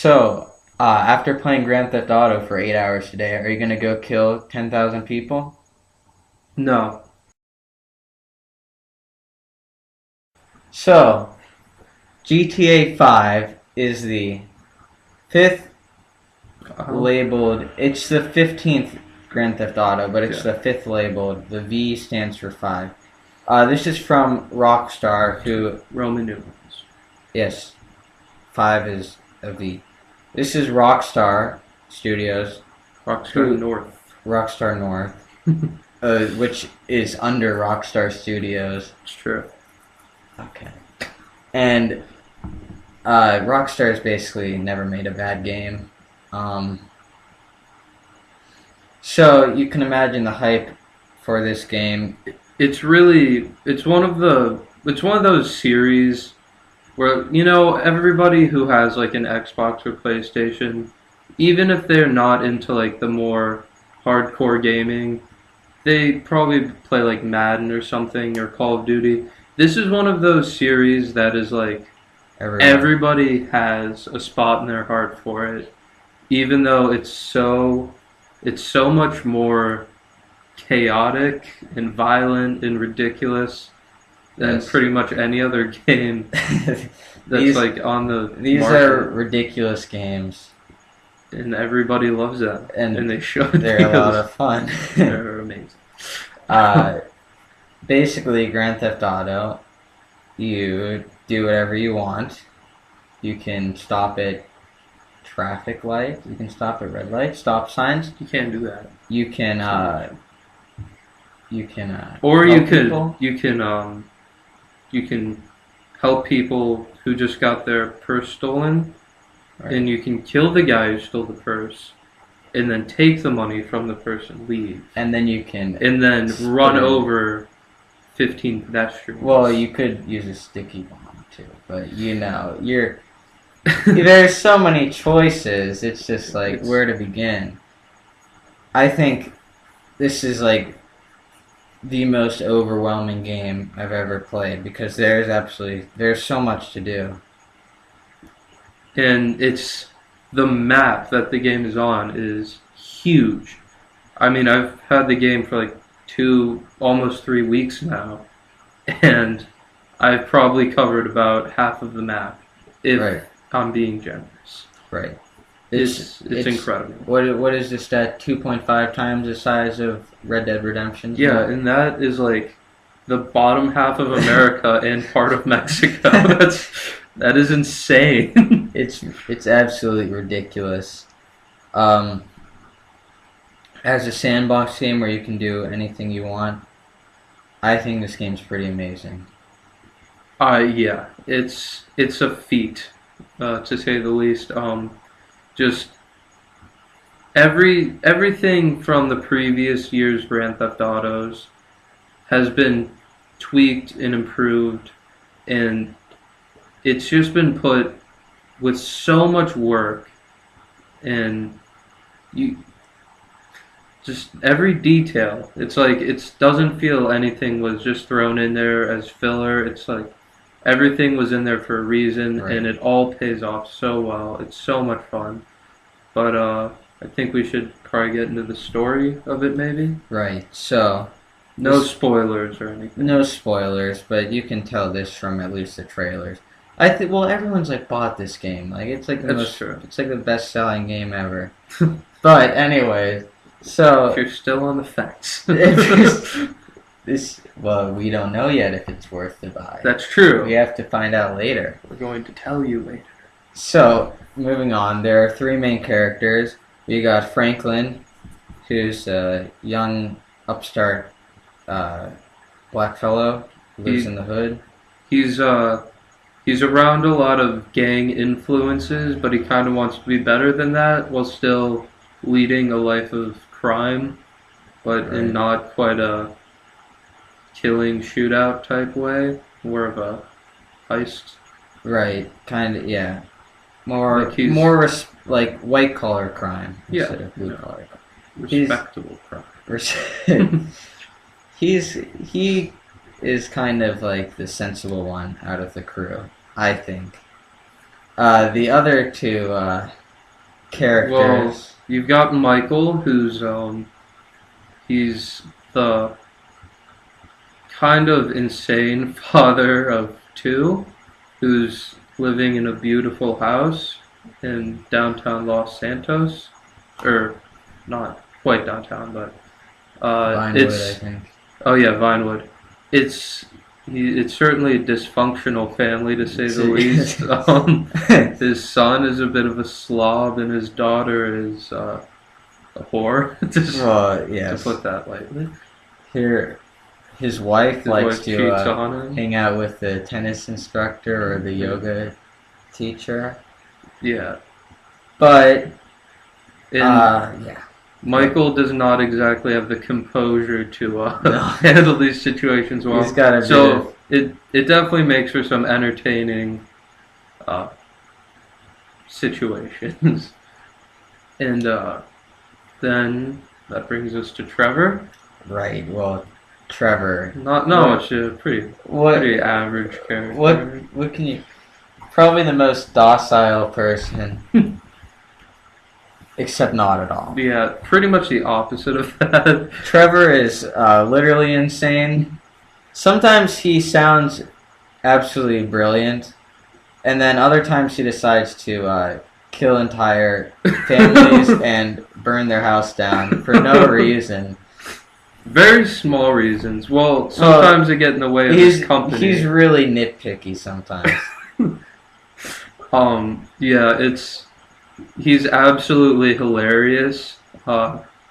So, after playing Grand Theft Auto for 8 hours today, are you gonna go kill 10,000 people? No. So, GTA 5 is the fifth Uh, labeled. It's the 15th Grand Theft Auto, but it's yeah. the fifth labeled. The V stands for 5. This is from Rockstar, who, Roman numerals. yes, 5 is a V. This is Rockstar Studios, Rockstar who North. Rockstar North, which is under Rockstar Studios. It's true. Okay. And Rockstar's basically never made a bad game. Um, so you can imagine the hype for this game. It's one of those series where everybody who has like an Xbox or PlayStation, even if they're not into like the more hardcore gaming, they probably play like Madden or something or Call of Duty. This is one of those series that is like Everyone. everybody has a spot in their heart for it, even though it's so much more chaotic and violent and ridiculous than Yes. pretty much any other game that's these like on the these are market, ridiculous games, and everybody loves them, and and they should they're a lot because of fun. they're amazing. uh, Basically, Grand Theft Auto, you do whatever you want. You can stop at traffic lights. You can stop at red lights, stop signs. You can't do that. You can Too much. Or you help could people. you can help people who just got their purse stolen, Right. and you can kill the guy who stole the purse, and then take the money from the person, leave, And then you can. and then run split it. over 15 pedestrians. Well, you could use a sticky bomb too, but there's so many choices. It's just like where to begin. I think this is like the most overwhelming game I've ever played because there's so much to do. And the map that the game is on is huge. I mean, I've had the game for like almost 3 weeks now, and I've probably covered about half of the map, if Right. I'm being generous. Right. It's incredible. What is this stat? 2.5 times the size of Red Dead Redemption? Yeah, and that is like the bottom half of America and part of Mexico. That is insane. It's absolutely ridiculous. Um, as a sandbox game where you can do anything you want, I think this game's pretty amazing. Yeah, it's a feat, to say the least. Just everything from the previous year's Grand Theft Autos has been tweaked and improved, and it's just been put with so much work, and you just every detail. It's like it doesn't feel anything was just thrown in there as filler. It's like everything was in there for a reason, Right. and it all pays off so well. It's so much fun. But I think we should probably get into the story of it, maybe. Right. So No spoilers or anything. no spoilers, but you can tell this from at least the trailers. I think well, everyone's like bought this game. Like it's like That's true. it's like the best-selling game ever. But anyways, so If you're still on the fence. well, we don't know yet if it's worth the buy. That's true. We have to find out later. We're going to tell you later. So, moving on, there are three main characters. We got Franklin, who's a young upstart black fellow who lives in the hood. He's around a lot of gang influences, but he kind of wants to be better than that while still leading a life of crime, but Right. in not quite a killing shootout type way, more of a heist. Right, kind of, yeah. More, Like he's- more like white collar crime Yeah, instead of blue yeah. collar Respectable crime. crime. He is kind of like the sensible one out of the crew, I think. The other two characters. You've got Michael, who's he's the kind of insane father of two, who's living in a beautiful house in downtown Los Santos, or not quite downtown, but Vinewood, it's I think. oh yeah, Vinewood. It's it's certainly a dysfunctional family to say the least. His son is a bit of a slob, and his daughter is a whore. Well, To yes. put that lightly. Here, his wife His likes wife to cheats on him. hang out with the tennis instructor or the yoga teacher. Yeah. But, And yeah. Michael does not exactly have the composure to No. handle these situations well. He's got a So it definitely makes for some entertaining situations. And then that brings us to Trevor. Right, well, Trevor. Not What- much, a pretty What average character. what can you... Probably the most docile person. Except not at all. Yeah, pretty much the opposite of that. Trevor is literally insane. Sometimes he sounds absolutely brilliant, and then other times he decides to kill entire families and burn their house down for no reason. Very small reasons. Well, sometimes they get in the way of his company. He's really nitpicky sometimes. Yeah, he's absolutely hilarious.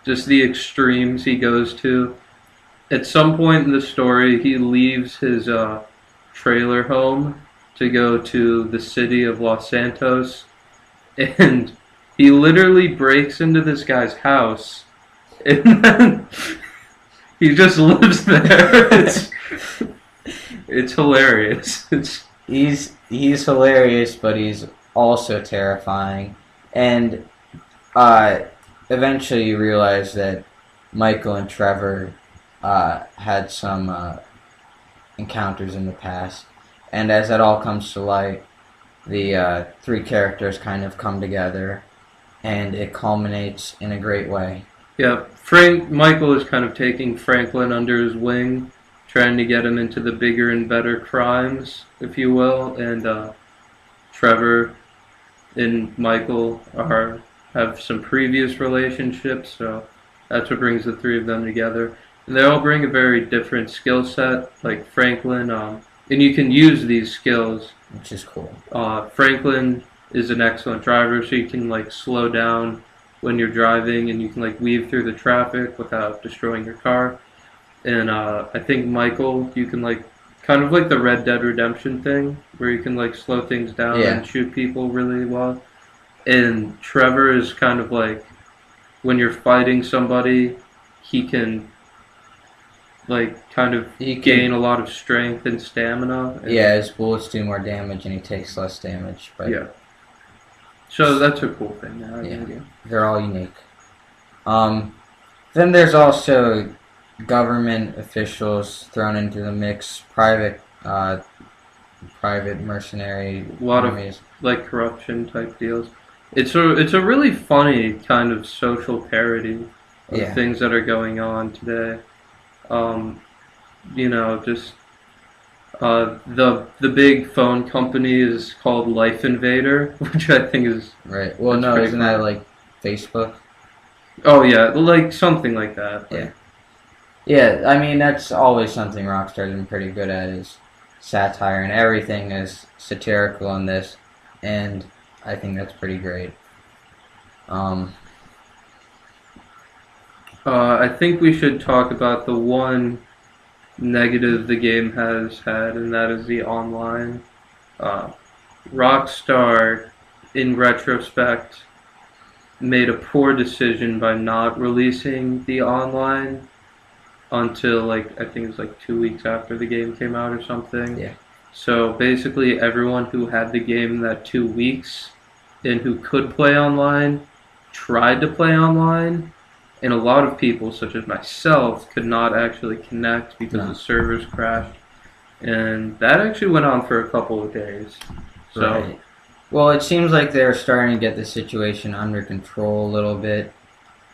Just the extremes he goes to. At some point in the story, he leaves his trailer home to go to the city of Los Santos, and he literally breaks into this guy's house, and then he just lives there. It's hilarious. He's hilarious, but he's also terrifying. And eventually you realize that Michael and Trevor had some encounters in the past. And as that all comes to light, the three characters kind of come together, and it culminates in a great way. Yeah, Michael is kind of taking Franklin under his wing, trying to get him into the bigger and better crimes, if you will. And Trevor and Michael have some previous relationships, so that's what brings the three of them together. And they all bring a very different skill set. Like Franklin, and you can use these skills. Which is cool. Franklin is an excellent driver, so you can like slow down when you're driving, and you can like weave through the traffic without destroying your car. And I think Michael, you can like kind of like the Red Dead Redemption thing, where you can like slow things down Yeah. and shoot people really well. And Trevor is kind of like when you're fighting somebody, he can like kind of gain a lot of strength and stamina. And Yeah, his bullets do more damage and he takes less damage. But yeah. So that's a cool thing to have in the game. they're all unique. Then there's also government officials thrown into the mix, private mercenary A lot of armies. like corruption type deals. It's a really funny kind of social parody of Yeah. things that are going on today. Just the big phone company is called Life Invader, which I think is Right. Well, That's no, pretty isn't funny. that like Facebook? oh yeah, like something like that. Yeah. Yeah, I mean, that's always something Rockstar's been pretty good at, is satire, and everything is satirical in this, and I think that's pretty great. I think we should talk about the one negative the game has had, and that is the online. Rockstar, in retrospect, made a poor decision by not releasing the online until like I think it was like 2 weeks after the game came out or something. Yeah. So basically, everyone who had the game in that 2 weeks and who could play online tried to play online, and a lot of people, such as myself, could not actually connect because the servers crashed, and that actually went on for a couple of days. So Right. Well, it seems like they're starting to get the situation under control a little bit.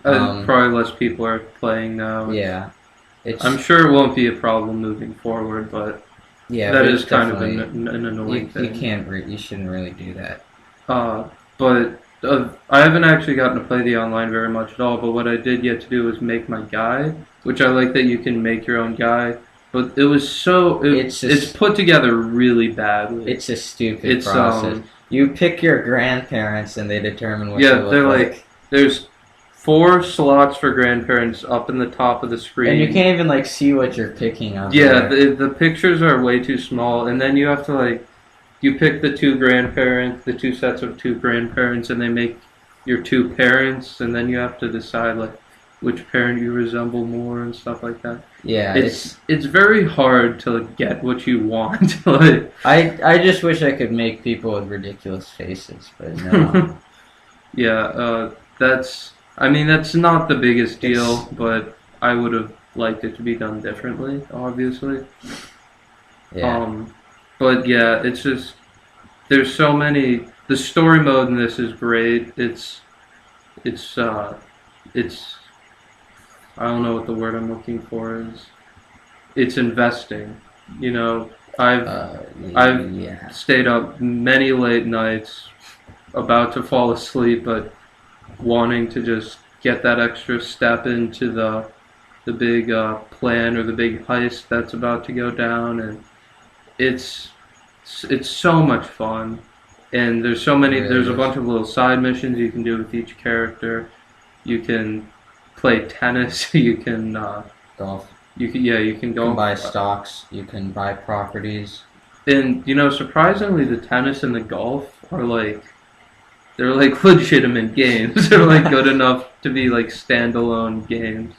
Probably less people are playing now. Yeah, I'm it's sure it won't be a problem moving forward, but yeah, that but is it's kind of definitely an annoying you thing. can't you shouldn't really do that. But I haven't actually gotten to play the online very much at all. But what I did get to do was make my guy, which I like that you can make your own guy. But it was it's put together really badly. It's a stupid It's process. You pick your grandparents and they determine what yeah, you they're look like there's 4 slots for grandparents up in the top of the screen. And you can't even like see what you're picking on. Yeah, the pictures are way too small, and then you have to like you pick the 2 grandparents, the 2 sets of 2 grandparents, and they make your 2 parents, and then you have to decide like which parent you resemble more and stuff like that. Yeah, it's very hard to get what you want. Like I just wish I could make people with ridiculous faces, but no. yeah, that's not the biggest deal, but I would have liked it to be done differently, obviously. Yeah. But yeah, it's just there's so many. The story mode in this is great. It's it's I don't know what the word I'm looking for is. It's investing. You know, I've Yeah. stayed up many late nights, about to fall asleep, but wanting to just get that extra step into the big plan or the big heist that's about to go down, and it's it's so much fun. And there's so many. It really There's a is. bunch of little side missions you can do with each character. You can play tennis. You can Golf. you can You go can buy stocks. You can buy properties. and surprisingly the tennis and the golf are like they're like legitimate games. They're like good enough to be like standalone games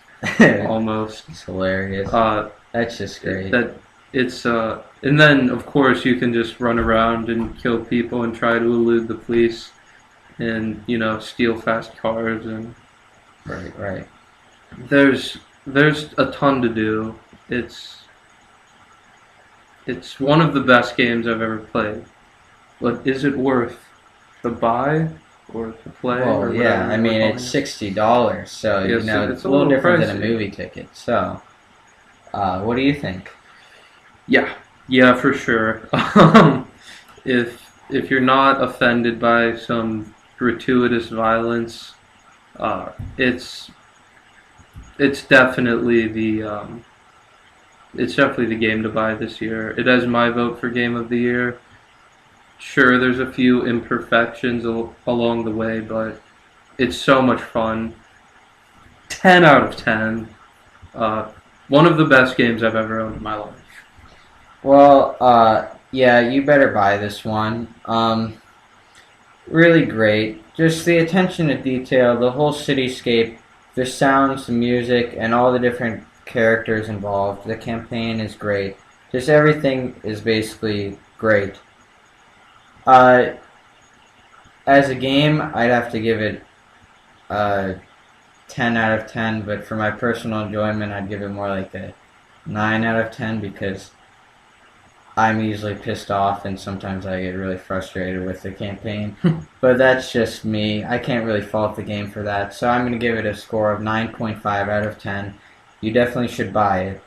almost. It's hilarious. That's just great. That it's and then of course you can just run around and kill people and try to elude the police and steal fast cars, and Right. there's a ton to do. It's one of the best games I've ever played. But is it worth the buy or to play? Well, or yeah. whatever I you mean, wanna it's call it? $60, so Yes, it's a little different than a pricey. movie ticket. So, what do you think? Yeah, for sure. If you're not offended by some gratuitous violence, it's it's definitely the it's definitely the game to buy this year. It has my vote for game of the year. Sure, there's a few imperfections along the way, but it's so much fun. 10 out of 10. One of the best games I've ever owned in my life. Well, yeah, you better buy this one. Really great. Just the attention to detail, the whole cityscape, the sounds, the music, and all the different characters involved. The campaign is great. Just everything is basically great. Uh, as a game, I'd have to give it a 10 out of 10, but for my personal enjoyment, I'd give it more like a 9 out of 10 because I'm easily pissed off and sometimes I get really frustrated with the campaign. But that's just me. I can't really fault the game for that. So I'm going to give it a score of 9.5 out of 10. You definitely should buy it.